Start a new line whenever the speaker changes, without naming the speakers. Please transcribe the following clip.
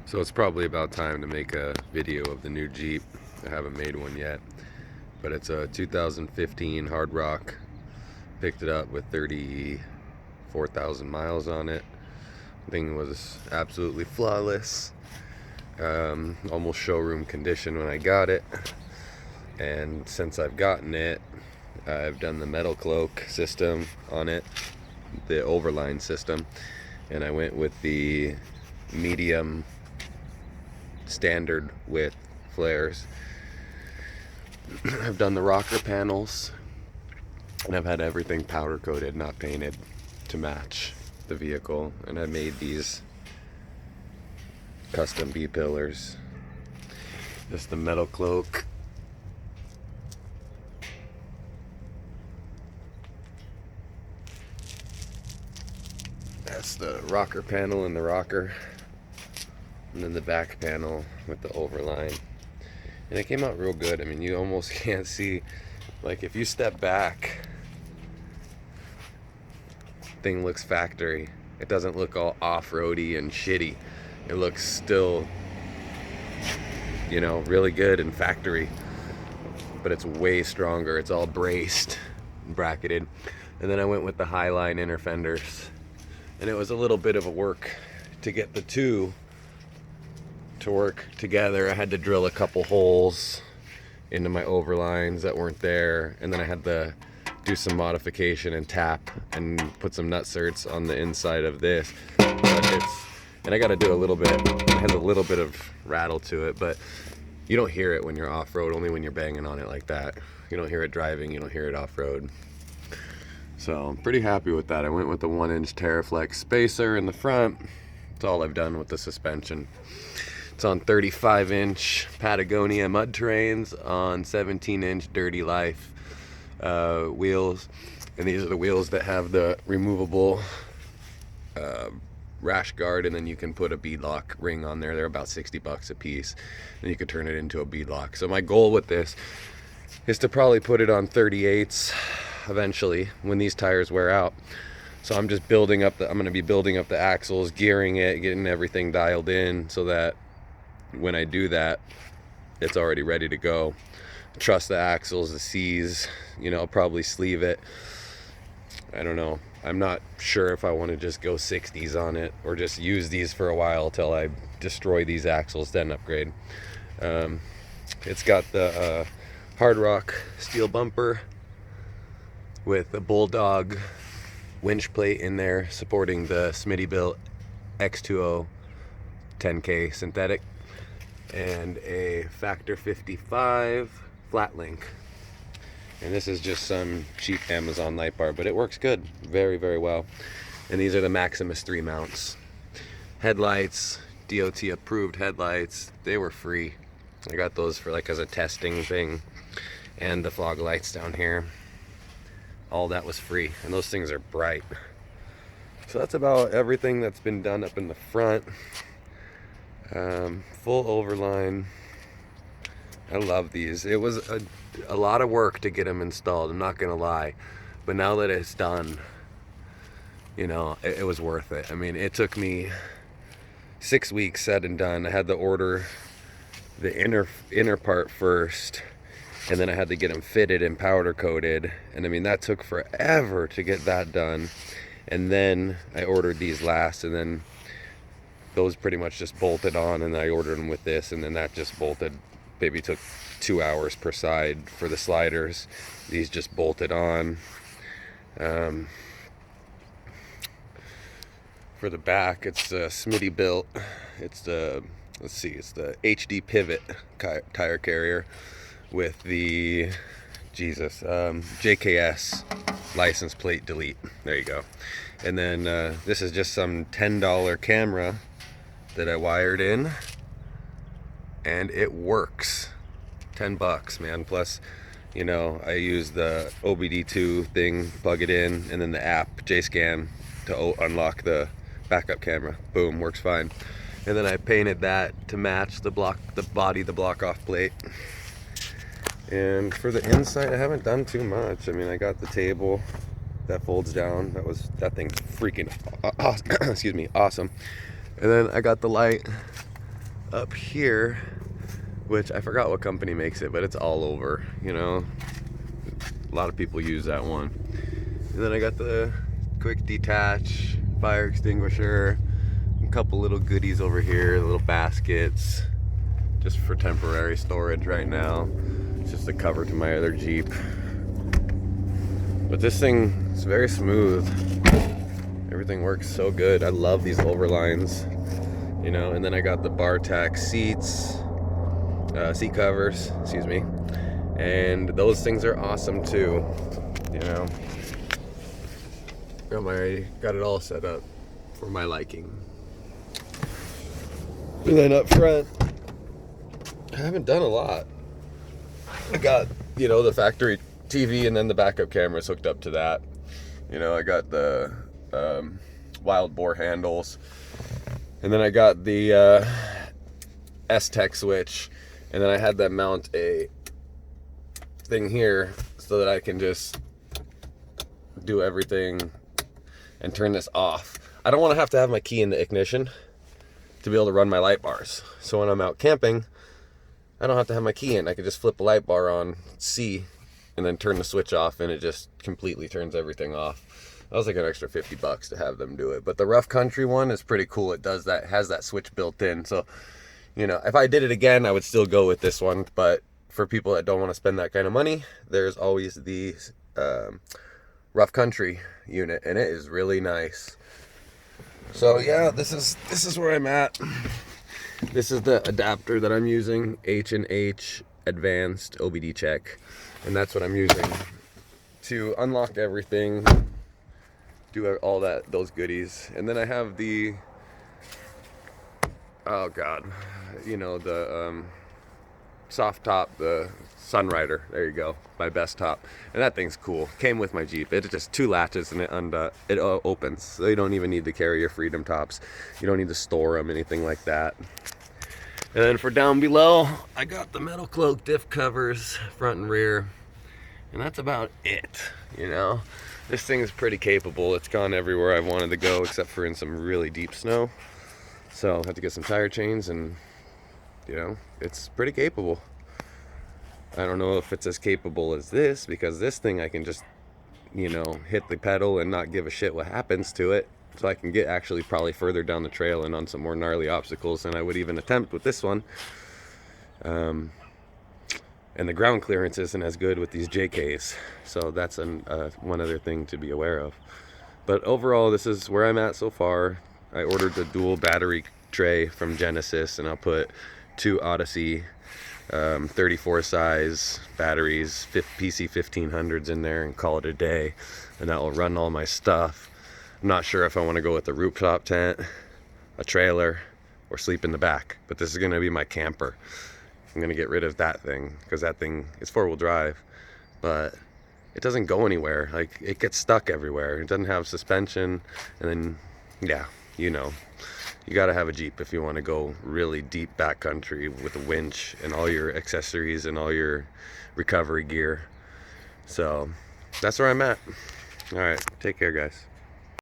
So it's probably about time to make a video of the new Jeep. I haven't made one yet, but it's a 2015 Hardrock. Picked it up with 34,000 miles on it. The thing was absolutely flawless. Almost showroom condition when I got it. And since I've gotten it, I've done the Metalcloak system on it, the overline system, and I went with the medium standard width flares. I've done the rocker panels, and I've had everything powder coated, not painted, to match the vehicle. And I made these custom B pillars. This is the Metalcloak. That's the rocker panel and the rocker, and then the back panel with the overline. And it came out real good. I mean, you almost can't see, like, if you step back, thing looks factory. It doesn't look all off-roady and shitty. It looks still, you know, really good and factory, but it's way stronger. It's all braced and bracketed. And then I went with the Highline inner fenders, and it was a little bit of a work to get the two to work together. I had to drill a couple holes into my overlines that weren't there, and then I had to do some modification and tap and put some nutserts on the inside of this. And I got to do a little bit. It has a little bit of rattle to it, but you don't hear it when you're off-road, only when you're banging on it like that. You don't hear it driving, you don't hear it off-road. So I'm pretty happy with that. I went with the 1-inch Terraflex spacer in the front. That's all I've done with the suspension. It's on 35-inch Patagonia mud terrains on 17-inch Dirty Life wheels. And these are the wheels that have the removable rash guard, and then you can put a beadlock ring on there. They're about $60 a piece, and you could turn it into a beadlock. So my goal with this is to probably put it on 38s eventually when these tires wear out. So I'm just building up I'm going to be building up the axles, gearing it, getting everything dialed in so that when I do that, it's already ready to go. Trust the axles, the C's, you know, I'll probably sleeve it. I don't know. I'm not sure if I want to just go 60s on it or just use these for a while till I destroy these axles, then upgrade. It's got the Hardrock steel bumper with a Bulldog winch plate in there supporting the Smittybilt X20 10K synthetic, and a Factor 55 flat link. And this is just some cheap Amazon light bar, but it works good, very, very well. And these are the Maximus 3 mounts. Headlights, DOT approved headlights. They were free. I got those for like as a testing thing. And the fog lights down here. All that was free, and those things are bright. So that's about everything that's been done up in the front. Full overline. I love these. It was a lot of work to get them installed, I'm not gonna lie, but now that it's done, you know, it was worth it. I mean, it took me 6 weeks said and done. I had to order the inner part first, and then I had to get them fitted and powder coated, and I mean, that took forever to get that done. And then I ordered these last, and then those pretty much just bolted on, and I ordered them with this, and then that just bolted. Maybe took 2 hours per side for the sliders. These just bolted on. For the back, it's the Smittybilt. It's the, it's the HD pivot tire carrier with the JKS license plate delete. There you go. And then this is just some $10 camera that I wired in, and it works. $10, man. Plus, you know, I use the OBD2 thing, plug it in, and then the app JScan to unlock the backup camera. Boom, works fine. And then I painted that to match the block off plate. And for the inside, I haven't done too much. I mean, I got the table that folds down. That thing's freaking awesome. Excuse me, awesome. And then I got the light up here, which I forgot what company makes it, but it's all over, you know. A lot of people use that one. And then I got the quick detach fire extinguisher, a couple little goodies over here, little baskets, just for temporary storage right now. It's just a cover to my other Jeep. But this thing is very smooth. Everything works so good. I love these overlines, you know. And then I got the Bartac seats, seat covers, excuse me. And those things are awesome too, you know. Got it all set up for my liking. And then up front, I haven't done a lot. I got, you know, the factory TV and then the backup cameras hooked up to that. You know, I got the wild boar handles, and then I got the S-Tech switch, and then I had them mount a thing here so that I can just do everything and turn this off. I don't want to have my key in the ignition to be able to run my light bars. So when I'm out camping, I don't have to have my key in. I can just flip the light bar on C and then turn the switch off, and it just completely turns everything off. That was like an extra $50 to have them do it. But the rough country one is pretty cool. It does that, has that switch built in. So, you know, if I did it again, I would still go with this one. But for people that don't want to spend that kind of money, there's always the rough country unit, and it is really nice. So yeah, this is where I'm at. This is the adapter that I'm using, H&H Advanced OBD check, and that's what I'm using to unlock everything, do all those goodies. And then I have the, oh god, you know, the soft top, the Sunrider, there you go, my best top. And that thing's cool. Came with my Jeep. It's just 2 latches and it opens, so you don't even need to carry your Freedom tops. You don't need to store them, anything like that. And then for down below, I got the Metalcloak diff covers, front and rear, and that's about it, you know. This thing is pretty capable. It's gone everywhere I wanted to go except for in some really deep snow. So I had to get some tire chains, and you know, it's pretty capable. I don't know if it's as capable as this, because this thing I can just, you know, hit the pedal and not give a shit what happens to it. So I can get actually probably further down the trail and on some more gnarly obstacles than I would even attempt with this one. And the ground clearance isn't as good with these JKs. So that's one other thing to be aware of. But overall, this is where I'm at so far. I ordered the dual battery tray from Genesis, and I'll put 2 Odyssey 34 size batteries, PC 1500s in there, and call it a day, and that will run all my stuff. I'm not sure if I want to go with a rooftop tent, a trailer, or sleep in the back, but this is going to be my camper. I'm going to get rid of that thing, because that thing is 4-wheel drive, but it doesn't go anywhere. Like, it gets stuck everywhere. It doesn't have suspension, and then, yeah, you know. You gotta have a Jeep if you want to go really deep backcountry with a winch and all your accessories and all your recovery gear. So that's where I'm at. All right, take care, guys.